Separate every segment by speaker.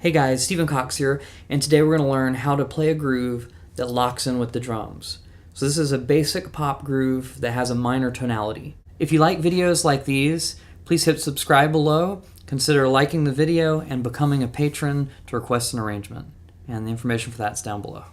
Speaker 1: Hey guys, Stephen Cox here, and today we're going to learn how to play a groove that locks in with the drums. So this is a basic pop groove that has a minor tonality. If you like videos like these, please hit subscribe below, consider liking the video, and becoming a patron to request an arrangement. And the information for that's down below.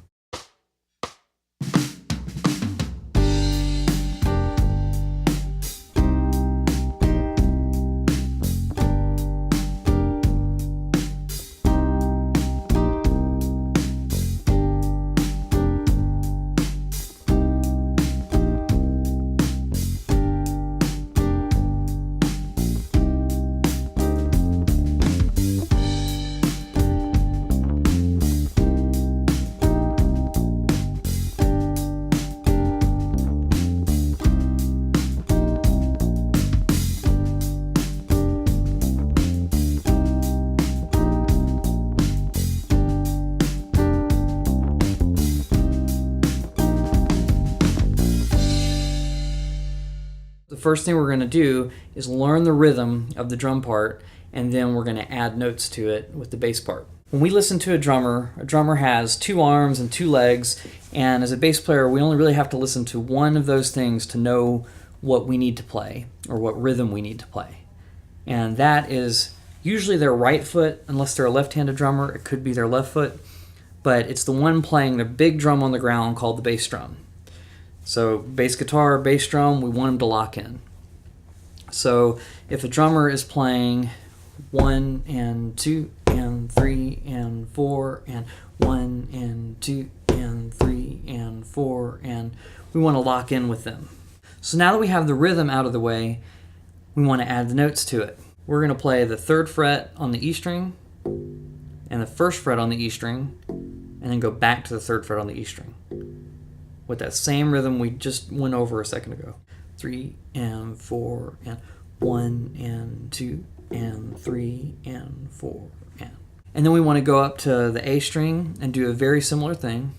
Speaker 1: The first thing we're going to do is learn the rhythm of the drum part, and then we're going to add notes to it with the bass part. When we listen to a drummer has two arms and two legs, and as a bass player we only really have to listen to one of those things to know what we need to play or what rhythm we need to play. And that is usually their right foot. Unless they're a left-handed drummer, it could be their left foot, but it's the one playing the big drum on the ground called the bass drum. So bass guitar, bass drum, we want them to lock in. So if a drummer is playing 1 and 2 and 3 and 4 and 1 and 2 and 3 and 4, and we want to lock in with them. So now that we have the rhythm out of the way, we want to add the notes to it. We're going to play the 3rd fret on the E string and the 1st fret on the E string, and then go back to the 3rd fret on the E string with that same rhythm we just went over a second ago. 3 and 4 and 1 and 2 and 3 and 4 and then we want to go up to the A string and do a very similar thing.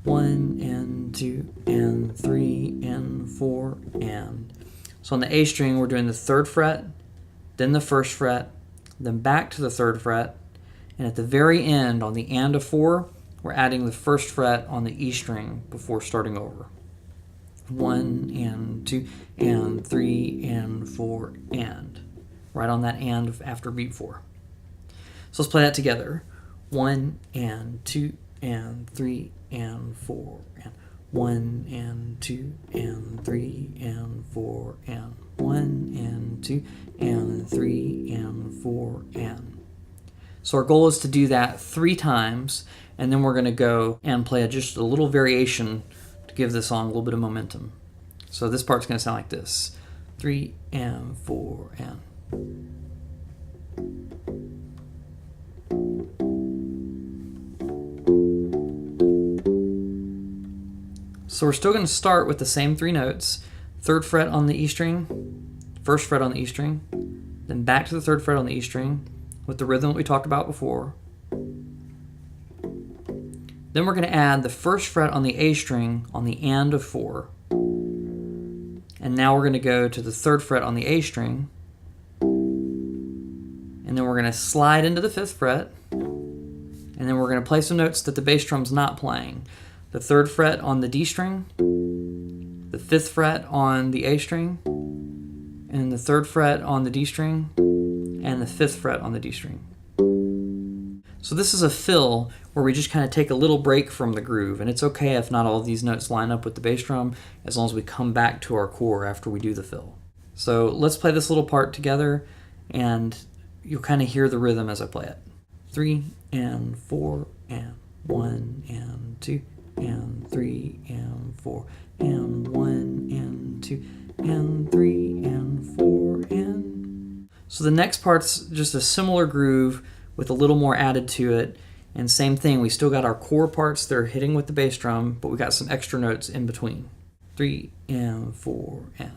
Speaker 1: 1 and 2 and 3 and 4 and. So on the A string we're doing the 3rd fret, then the 1st fret, then back to the 3rd fret, and at the very end on the and of 4 we're adding the 1st fret on the E string before starting over. 1 and 2 and 3 and 4 and. Right on that and after beat 4. So let's play that together. 1 and 2 and 3 and 4 and 1 and 2 and 3 and 4 and 1 and 2 and 3 and 4 and. So our goal is to do that 3 times, and then we're going to go and play just a little variation to give the song a little bit of momentum. So this part's going to sound like this. 3 and 4 and. So we're still going to start with the same 3 notes. 3rd fret on the E string, 1st fret on the E string, then back to the 3rd fret on the E string with the rhythm that we talked about before. Then we're going to add the 1st fret on the A string on the and of 4. And now we're going to go to the 3rd fret on the A string. And then we're going to slide into the 5th fret. And then we're going to play some notes that the bass drum's not playing. The 3rd fret on the D string, the 5th fret on the A string, and the 3rd fret on the D string, and the 5th fret on the D string. So this is a fill where we just kind of take a little break from the groove, and it's okay if not all of these notes line up with the bass drum as long as we come back to our core after we do the fill. So let's play this little part together, and you'll kind of hear the rhythm as I play it. 3 and 4 and 1 and 2 and 3 and 4 and 1 and 2 and 3 and 4 and. So the next part's just a similar groove with a little more added to it, and same thing, we still got our core parts that are hitting with the bass drum, but we got some extra notes in between. 3 and 4 and.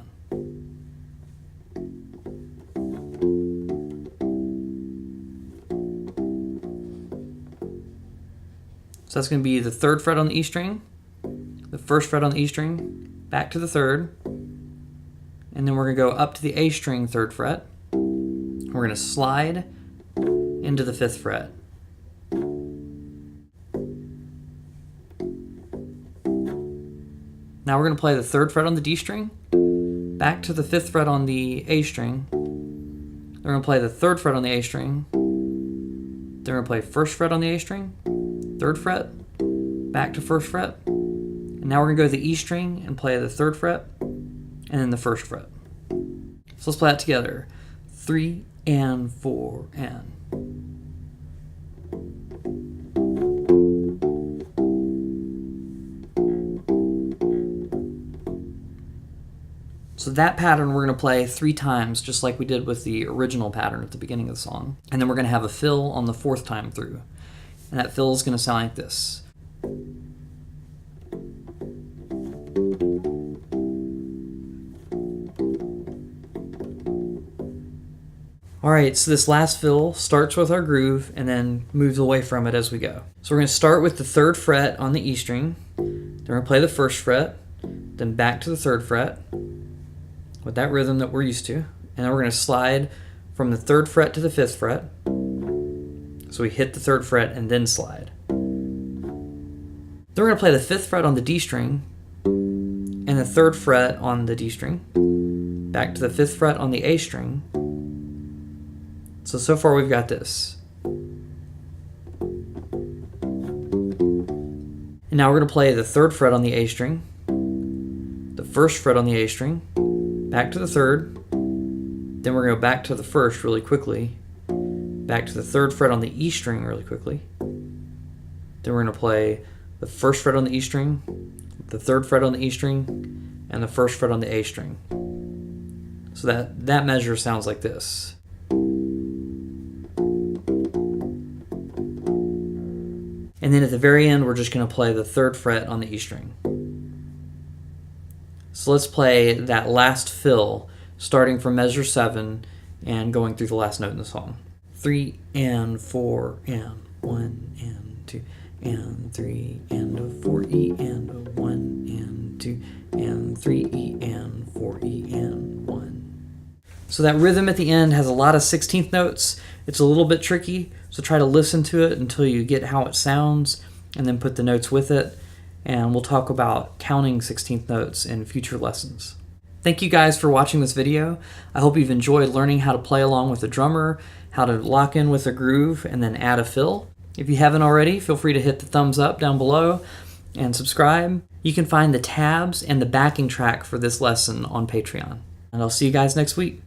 Speaker 1: So that's going to be the 3rd fret on the E string, the 1st fret on the E string, back to the 3rd, and then we're going to go up to the A string 3rd fret. We're going to slide into the 5th fret. Now we're going to play the 3rd fret on the D string, back to the 5th fret on the A string. Then we're going to play the 3rd fret on the A string. Then we're going to play 1st fret on the A string, 3rd fret, back to 1st fret. And now we're going to go to the E string and play the 3rd fret, and then the 1st fret. So let's play that together. 3 and 4 and. So that pattern we're going to play 3 times, just like we did with the original pattern at the beginning of the song. And then we're going to have a fill on the 4th time through. And that fill is going to sound like this. Alright, so this last fill starts with our groove and then moves away from it as we go. So we're going to start with the 3rd fret on the E string, then we're going to play the 1st fret, then back to the 3rd fret with that rhythm that we're used to, and then we're going to slide from the 3rd fret to the 5th fret. So we hit the 3rd fret and then slide. Then we're going to play the 5th fret on the D string and the 3rd fret on the D string, back to the 5th fret on the A string. So far we've got this. And now we're going to play the 3rd fret on the A string, the 1st fret on the A string, back to the 3rd, then we're going to go back to the 1st really quickly, back to the 3rd fret on the E string really quickly, then we're going to play the 1st fret on the E string, the 3rd fret on the E string, and the 1st fret on the A string. So that measure sounds like this. And then at the very end, we're just going to play the 3rd fret on the E string. So let's play that last fill, starting from measure 7 and going through the last note in the song. 3 and 4 and 1 and 2 and 3 and a 4 E and a 1 and 2 and 3 E and 4 E and 1. So that rhythm at the end has a lot of 16th notes. It's a little bit tricky, so try to listen to it until you get how it sounds and then put the notes with it. And we'll talk about counting 16th notes in future lessons. Thank you guys for watching this video. I hope you've enjoyed learning how to play along with a drummer, how to lock in with a groove, and then add a fill. If you haven't already, feel free to hit the thumbs up down below and subscribe. You can find the tabs and the backing track for this lesson on Patreon. And I'll see you guys next week.